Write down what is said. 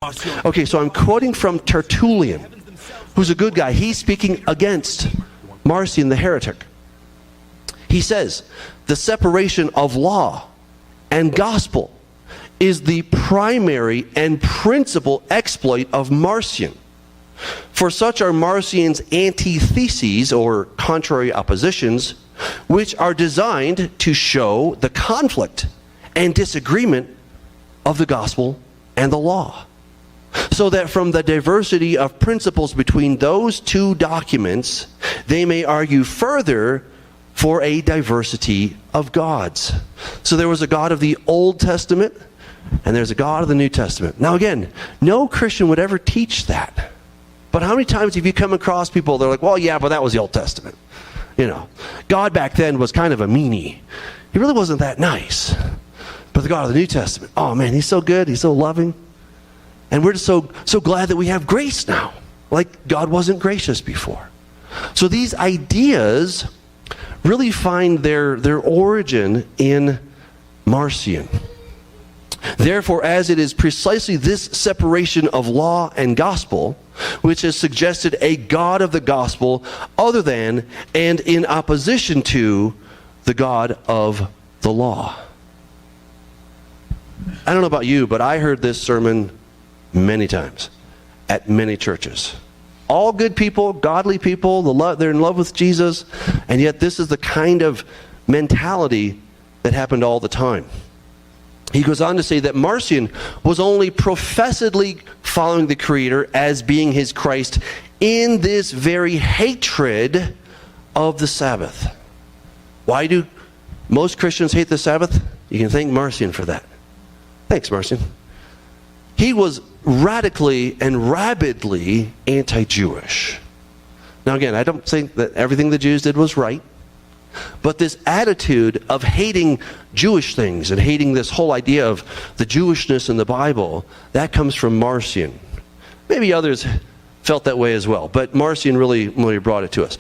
Okay, so I'm quoting from Tertullian, who's a good guy. He's speaking against Marcion, the heretic. He says, the separation of law and gospel is the primary and principal exploit of Marcion. For such are Marcion's antitheses, or contrary oppositions, which are designed to show the conflict and disagreement of the gospel and the law, so that from the diversity of principles between those two documents, they may argue further for a diversity of gods. So there was a God of the Old Testament, and there's a God of the New Testament. Now again, no Christian would ever teach that. But how many times have you come across people, they're like, well, yeah, but that was the Old Testament. You know, God back then was kind of a meanie. He really wasn't that nice. But the God of the New Testament, oh man, he's so good, he's so loving. And we're just so glad that we have grace now, like God wasn't gracious before. So these ideas really find their origin in Marcion. Therefore, as it is precisely this separation of law and gospel which has suggested a God of the gospel other than and in opposition to the God of the law. I don't know about you, but I heard this sermon many times at many churches. All good people, godly people, they're in love with Jesus, and yet this is the kind of mentality that happened all the time. He goes on to say that Marcion was only professedly following the Creator as being his Christ in this very hatred of the Sabbath. Why do most Christians hate the Sabbath? You can thank Marcion for that. Thanks, Marcion. He was radically and rabidly anti-Jewish. Now again, I don't think that everything the Jews did was right, but this attitude of hating Jewish things and hating this whole idea of the Jewishness in the Bible, that comes from Marcion. Maybe others felt that way as well, but Marcion really brought it to us.